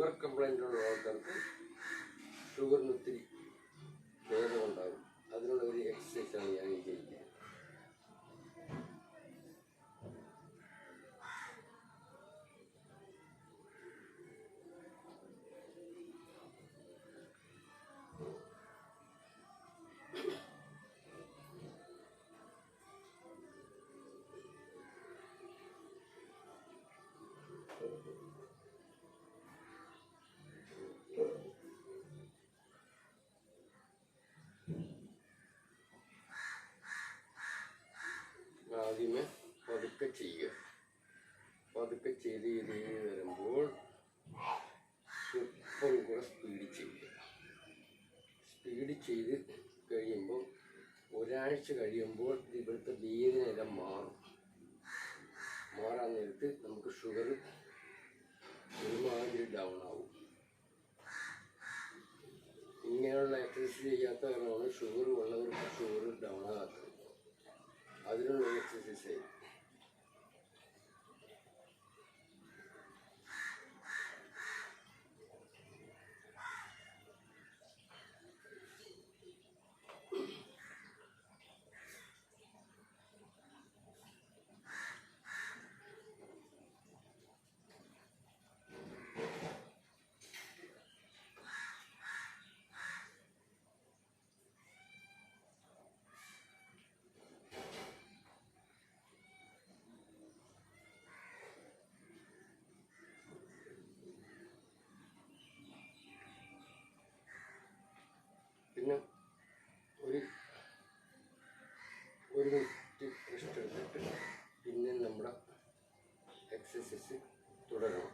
Sugar complaint ഉള്ള ആൾക്കാർക്ക് ഷുഗറിന് ഒത്തിരി ഭേദമുണ്ടാകും. അതിനുള്ള ഒരു എക്സസൈസാണ് ഞാൻ ചെയ്യുന്നത്. ആദ്യമേ പതുക്കെ ചെയ്യുക. പതുക്കെ ചെയ്ത് വരുമ്പോൾ സ്വല്പം കൂടെ സ്പീഡ് ചെയ്യുക. സ്പീഡ് ചെയ്ത് കഴിയുമ്പോൾ ഒരാഴ്ച കഴിയുമ്പോൾ ഇവിടുത്തെ വേദനയെല്ലാം മാറും. മാറാൻ നേരത്ത് നമുക്ക് ഷുഗർ ഒരുമാതിരി ഡൗൺ ആവും. ഇങ്ങനെയുള്ള എക്സസൈസ് ചെയ്യാത്ത കാരണമാണ് ഷുഗർ ഉള്ളവർക്ക് ഷുഗർ ഡൗൺ ആകാത്തത്. അതിനുള്ള എക്സസൈസ് ആയി. പിന്നെ ഒരു മിനിറ്റ് റെസ്റ്റ് എടുത്തിട്ട് പിന്നെ നമ്മുടെ എക്സസൈസ് തുടരണം.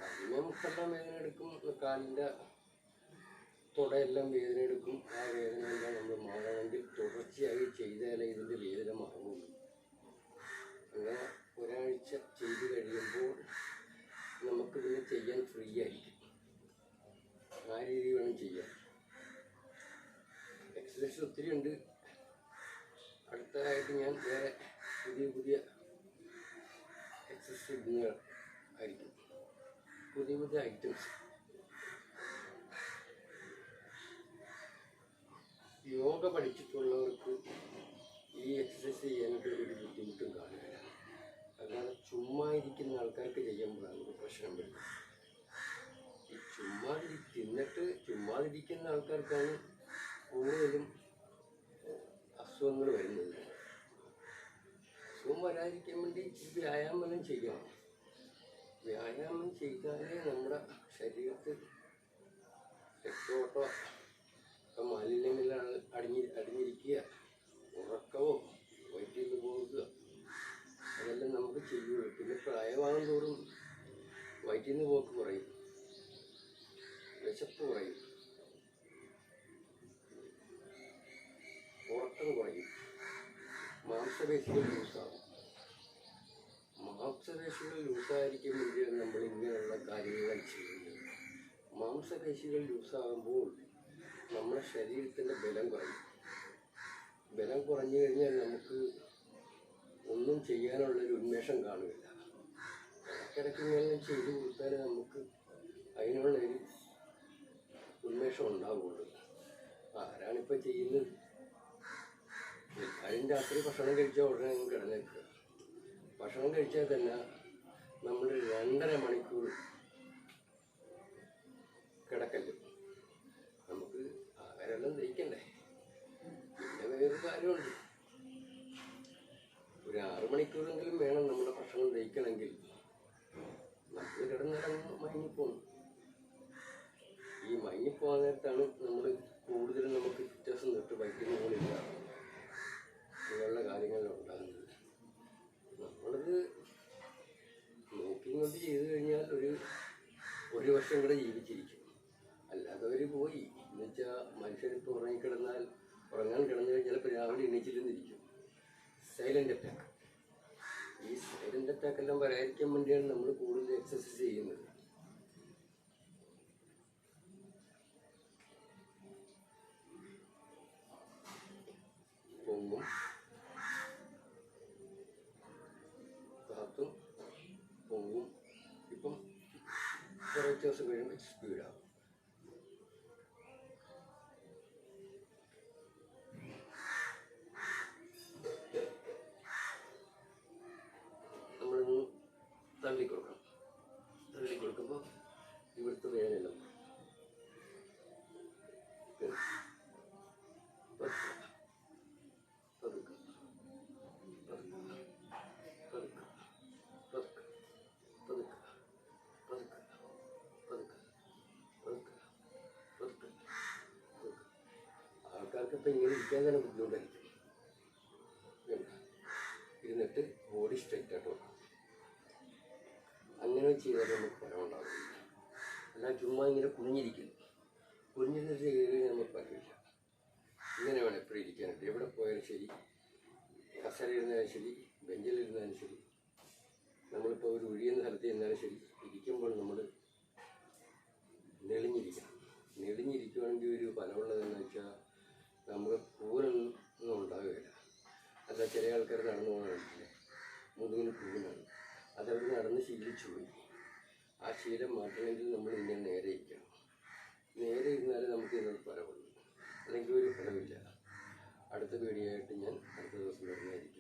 ആദ്യമേ മുട്ടെല്ലാം വേദന എടുക്കും, കാലിൻ്റെ തുടയെല്ലാം വേദന എടുക്കും. ആ വേദനയെല്ലാം നമ്മൾ മാറണമെങ്കിൽ തുടർച്ചയായി ചെയ്താലേ ഇതിൻ്റെ വേദന മാറുള്ളൂ. അങ്ങനെ ഒരാഴ്ച ചെയ്ത് കഴിയുമ്പോൾ നമുക്ക് പിന്നെ ചെയ്യാൻ ഫ്രീ ആയിരിക്കും. ആ രീതി വേണം ചെയ്യാൻ. എക്സസൈസ് ഒത്തിരി ഉണ്ട്. അടുത്തതായിട്ട് ഞാൻ വേറെ പുതിയ എക്സസൈസ് ആയിരിക്കും, പുതിയ ഐറ്റംസ്. യോഗ പഠിച്ചിട്ടുള്ളവർക്ക് ഈ എക്സസൈസ് ചെയ്യാനായിട്ട് ഒരു ബുദ്ധിമുട്ടും കാണില്ല. അല്ലാതെ ചുമ്മാ ഇരിക്കുന്ന ആൾക്കാർക്ക് ചെയ്യുമ്പോഴാണ് ഒരു പ്രശ്നം വരുന്നത്. ഈ ചുമ്മാതിരിക്കുന്ന ആൾക്കാർക്കാണ് കൂടുതലും അസുഖങ്ങൾ വരുന്നത്. അസുഖം വരാതിരിക്കാൻ വേണ്ടി വ്യായാമം ചെയ്യണം. വ്യായാമം ചെയ്താലേ നമ്മുടെ ശരീരത്തിൽ രക്തോട്ടം മാലിന്യങ്ങൾ അടിഞ്ഞിരിക്കുക, ഉറക്കമോ വയറ്റിൽ നിന്ന് പോകുക, അതെല്ലാം നമുക്ക് ചെയ്യുള്ളൂ. പിന്നെ പ്രായമാകും തോറും വയറ്റിൽ നിന്ന് പോക്ക് കുറയും, വിശപ്പ് കുറയും, ഉറക്കം കുറയും, മാംസപേശികൾ ലൂസാകും. മാംസപേശികൾ ലൂസായിരിക്കുമ്പോൾ നമ്മൾ ഇങ്ങനെയുള്ള കാര്യങ്ങൾ ചെയ്യുന്നത്. മാംസപേശികൾ ലൂസാകുമ്പോൾ നമ്മുടെ ശരീരത്തിൻ്റെ ബലം കുറയും. ബലം കുറഞ്ഞു കഴിഞ്ഞാൽ നമുക്ക് ഒന്നും ചെയ്യാനുള്ളൊരു ഉന്മേഷം കാണുകയില്ല. ഇടയ്ക്കിടയ്ക്ക് ഇങ്ങനെ ചെയ്തു കൊടുത്താലേ നമുക്ക് അതിനുള്ളൊരു ഉന്മേഷം ഉണ്ടാവുള്ളൂ. ആരാണിപ്പോൾ ചെയ്യുന്നത്? എല്ലാവരും രാത്രി ഭക്ഷണം കഴിച്ചാൽ ഉടനെ കിടന്നേക്കുക. ഭക്ഷണം കഴിച്ചാൽ തന്നെ നമ്മൾ 2.5 മണിക്കൂർ കിടക്കല്ലോ. നമുക്ക് ആഹാരമെല്ലാം ദഹിക്കണ്ടേ? പിന്നെ വേറൊരു കാര്യമുണ്ട്, ഒരു 6 മണിക്കൂറെങ്കിലും വേണം നമ്മുടെ ഭക്ഷണം ദഹിക്കണമെങ്കിൽ. നമ്മൾ കിടന്നിടങ്ങ് മയങ്ങിപ്പോകും. ഈ മയങ്ങിപ്പോകാൻ നേരത്താണ് നമ്മൾ കൂടുതലും നമുക്ക് വ്യത്യാസം തൊട്ട് വൈദ്യുതി പോലില്ല ഇങ്ങനെയുള്ള കാര്യങ്ങളുണ്ടാകുന്നത്. നമ്മളിത് നോക്കിക്കൊണ്ട് ചെയ്തു കഴിഞ്ഞാൽ ഒരു വർഷം കൂടെ ജീവിച്ചിരിക്കും. അല്ലാത്തവർ പോയി എന്നുവെച്ചാൽ മനുഷ്യരിപ്പോൾ ഉറങ്ങാൻ കിടന്നു കഴിഞ്ഞാൽ ഇപ്പോൾ രാവിലെ എണീച്ചിരുന്നിരിക്കും. Silent attack. ഈ സൈലൻ്റ് അറ്റാക്ക് എല്ലാം വരാതിരിക്കാൻ വേണ്ടിയാണ് നമ്മൾ കൂടുതൽ എക്സസൈസ് ചെയ്യുന്നത്. പൊങ്ങും താത്തും ദിവസം കഴിയുമ്പോൾ സ്പീഡാകും. നമ്മളിന്ന് തള്ളിക്കൊടുക്കണം. തള്ളിക്കൊടുക്കുമ്പോൾ ഇവിടുത്തെ വേദനയെല്ലാം ആൾക്കാർക്ക് ഇപ്പം ഇങ്ങനെ ഇരിക്കാൻ തന്നെ ബുദ്ധിമുട്ടായിരിക്കും. ഇരുന്നിട്ട് ബോഡി സ്ട്രെയിറ്റ് ആയിട്ട് വെക്കും. അങ്ങനെ ചെയ്താൽ നമുക്ക് ഫലം ഉണ്ടാവില്ല. അല്ല ചുമ്മാ ഇങ്ങനെ കുഞ്ഞിരിക്കുന്നു. കുഞ്ഞിരുന്നിട്ട് ചെയ്ത് നമുക്ക് പറ്റില്ല. ഇങ്ങനെ വേണം എപ്പോഴും ഇരിക്കാനായിട്ട്. എവിടെ പോയാലും ശരി, കസേരയിരുന്നാലും ശരി, ബെഞ്ചിലിരുന്നാലും ശരി, നമ്മളിപ്പോൾ ഒരു ഒഴിയുന്ന സ്ഥലത്ത് ഇരുന്നാലും ശരി, ഇരിക്കുമ്പോൾ നമ്മൾ നെളിഞ്ഞിരിക്കണം. നെളിഞ്ഞിരിക്കുകയാണെങ്കിൽ ഒരു ഫലമുള്ളതെന്ന് വെച്ചാൽ നമുക്ക് കൂനൊന്നും ഉണ്ടാവുകയില്ല. അല്ല ചില ആൾക്കാർ നടന്നു പോകാനില്ലേ, മുതുകിന് കൂനാണ്. അതവർ നടന്ന് ശീലിച്ചു പോയി. ആ ശീലം മാറ്റണമെങ്കിൽ നമ്മൾ ഇങ്ങനെ നേരെ ഇരിക്കണം. നേരെ ഇരുന്നാലേ നമുക്ക് ഇതിനൊരു ഫലമുള്ളൂ. അല്ലെങ്കിൽ ഒരു ഫലമില്ല. അടുത്ത വീഡിയോ ആയിട്ട് ഞാൻ അടുത്ത ദിവസം വരുന്നതായിരിക്കും.